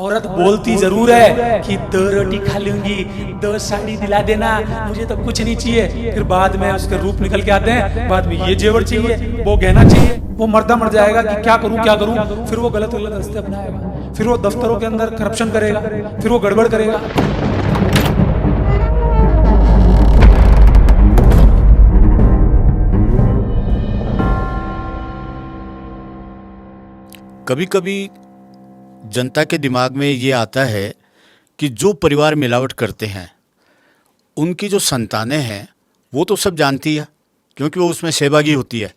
औरत बोलती जरूर है कि 2 रोटी खा लूंगी, 2 साड़ी दिला देना, मुझे तो कुछ नहीं चाहिए। फिर बाद में उसके रूप निकल के आते हैं, बाद में ये जेवर चाहिए, वो गहना चाहिए। वो मर्दा मर जाएगा कि क्या करूं क्या करूं। फिर वो गलत गलत रास्ते अपनाएगा, फिर वो दफ्तरों के अंदर करप्शन करेगा, फिर वो गड़बड़ करेगा। कभी कभी जनता के दिमाग में ये आता है कि जो परिवार मिलावट करते हैं उनकी जो संतानें हैं वो तो सब जानती है, क्योंकि वो उसमें सहभागी होती है।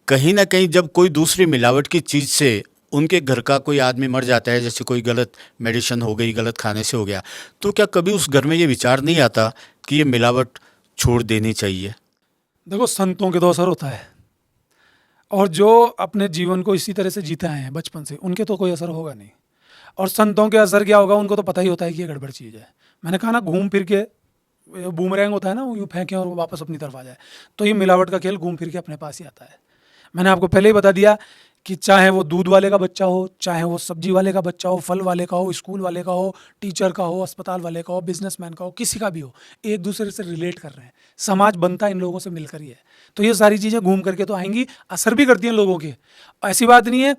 कहीं ना कहीं जब कोई दूसरी मिलावट की चीज़ से उनके घर का कोई आदमी मर जाता है, जैसे कोई गलत मेडिसिन हो गई, गलत खाने से हो गया, तो क्या कभी उस घर में ये विचार नहीं आता कि ये मिलावट छोड़ देनी चाहिए? देखो, संतों के तो असर होता है, और जो अपने जीवन को इसी तरह से जीते आए हैं बचपन से, उनके तो कोई असर होगा नहीं। और संतों के असर क्या होगा, उनको तो पता ही होता है कि ये गड़बड़ चीज़ है। मैंने कहा ना, घूम फिर के बूमरैंग होता है ना, वो यूँ फेंकें और वो वापस अपनी तरफ आ जाए। तो ये मिलावट का खेल घूम फिर के अपने पास ही आता है। मैंने आपको पहले ही बता दिया कि चाहे वो दूध वाले का बच्चा हो, चाहे वो सब्जी वाले का बच्चा हो, फल वाले का हो, स्कूल वाले का हो, टीचर का हो, अस्पताल वाले का हो, बिजनेसमैन का हो, किसी का भी हो, एक दूसरे से रिलेट कर रहे हैं। समाज बनता इन लोगों से मिलकर ही है। तो ये सारी चीज़ें घूम करके तो आएंगी, असर भी करती हैं लोगों के। ऐसी बात नहीं है,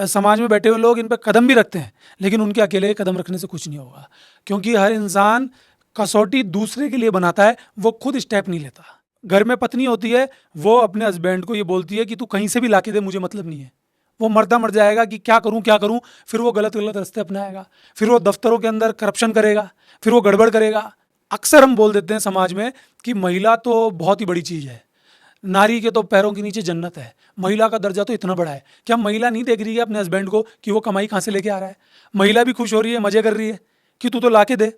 समाज में बैठे हुए लोग इन पर कदम भी रखते हैं, लेकिन उनके अकेले कदम रखने से कुछ नहीं होगा, क्योंकि हर इंसान कसौटी दूसरे के लिए बनाता है, वो खुद स्टेप नहीं लेता। घर में पत्नी होती है, वो अपने हस्बैंड को ये बोलती है कि तू कहीं से भी लाके दे, मुझे मतलब नहीं है। वो मर्दा मर जाएगा कि क्या करूं क्या करूं। फिर वो गलत गलत रास्ते अपनाएगा, फिर वो दफ्तरों के अंदर करप्शन करेगा, फिर वो गड़बड़ करेगा। अक्सर हम बोल देते हैं समाज में कि महिला तो बहुत ही बड़ी चीज़ है, नारी के तो पैरों के नीचे जन्नत है, महिला का दर्जा तो इतना बड़ा है। क्या महिला नहीं देख रही है अपने हस्बैंड को कि वो कमाई कहाँ से लेके आ रहा है? महिला भी खुश हो रही है, मजे कर रही है कि तू तो लाके दे।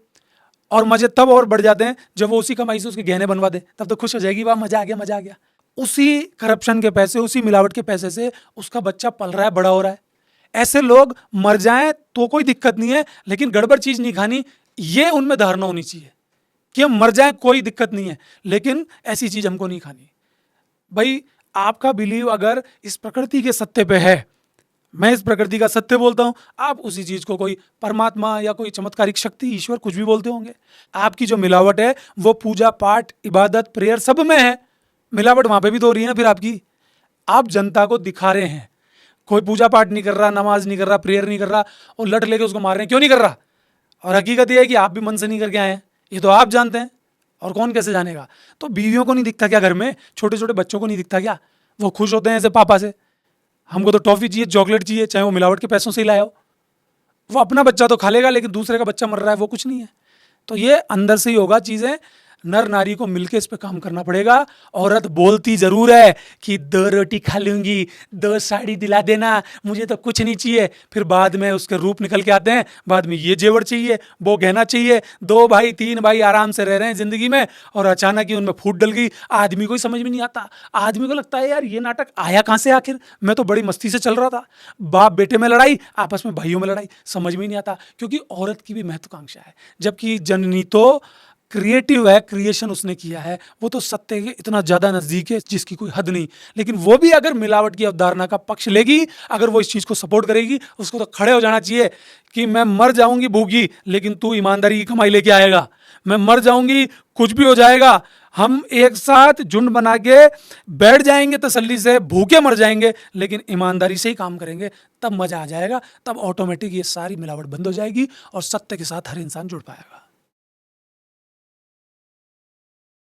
और मजे तब और बढ़ जाते हैं जब वो उसी कमाई से उसके गहने बनवा दे, तब तो खुश हो जाएगी, वाह मजा आ गया मजा आ गया। उसी करप्शन के पैसे, उसी मिलावट के पैसे से उसका बच्चा पल रहा है, बड़ा हो रहा है। ऐसे लोग मर जाएं तो कोई दिक्कत नहीं है, लेकिन गड़बड़ चीज नहीं खानी, ये उनमें धारणा होनी चाहिए कि हम मर जाएं कोई दिक्कत नहीं है, लेकिन ऐसी चीज हमको नहीं खानी। भाई, आपका बिलीव अगर इस प्रकृति के सत्य पे है, मैं इस प्रकृति का सत्य बोलता हूं, आप उसी चीज को कोई परमात्मा या कोई चमत्कारिक शक्ति, ईश्वर, कुछ भी बोलते होंगे। आपकी जो मिलावट है वो पूजा पाठ, इबादत, प्रेयर सब में है, मिलावट वहां पे भी तो हो रही है ना। फिर आपकी, आप जनता को दिखा रहे हैं, कोई पूजा पाठ नहीं कर रहा, नमाज नहीं कर रहा, प्रेयर नहीं कर रहा, और लट लेके उसको मार रहे हैं, क्यों नहीं कर रहा? और हकीकत यह है कि आप भी मन से नहीं करके आए हैं, ये तो आप जानते हैं, और कौन कैसे जानेगा? तो बीवियों को नहीं दिखता क्या? घर में छोटे छोटे बच्चों को नहीं दिखता क्या? वो खुश होते हैं ऐसे पापा से, हमको तो टॉफी चाहिए, चॉकलेट चाहिए, चाहे वो मिलावट के पैसों से ही लाया हो। वो अपना बच्चा तो खा लेगा, लेकिन दूसरे का बच्चा मर रहा है, वो कुछ नहीं है। तो ये अंदर से ही होगा चीजें। नर नारी को मिलकर इस पे काम करना पड़ेगा। औरत बोलती जरूर है कि 2 रोटी खा लूंगी, 2 साड़ी दिला देना, मुझे तो कुछ नहीं चाहिए। फिर बाद में उसके रूप निकल के आते हैं, बाद में ये जेवर चाहिए, वो गहना चाहिए। 2 भाई 3 भाई आराम से रह रहे हैं जिंदगी में, और अचानक ही उनमें फूट डल गई। आदमी को ही समझ में नहीं आता। आदमी को लगता है यार ये नाटक आया कहाँ से आखिर, मैं तो बड़ी मस्ती से चल रहा था। बाप बेटे में लड़ाई, आपस में भाइयों में लड़ाई, समझ में ही नहीं आता। क्योंकि औरत की भी महत्वाकांक्षा है, जबकि जननी तो क्रिएटिव है, क्रिएशन उसने किया है, वो तो सत्य के इतना ज्यादा नजदीक है जिसकी कोई हद नहीं। लेकिन वो भी अगर मिलावट की अवधारणा का पक्ष लेगी, अगर वो इस चीज को सपोर्ट करेगी, उसको तो खड़े हो जाना चाहिए कि मैं मर जाऊंगी भूखी, लेकिन तू ईमानदारी की कमाई लेके आएगा। मैं मर जाऊंगी, कुछ भी हो जाएगा, हम एक साथ झुंड बना के बैठ जाएंगे तसल्ली से, भूखे मर जाएंगे, लेकिन ईमानदारी से ही काम करेंगे, तब मजा आ जाएगा। तब ऑटोमेटिक ये सारी मिलावट बंद हो जाएगी और सत्य के साथ हर इंसान जुड़ पाएगा।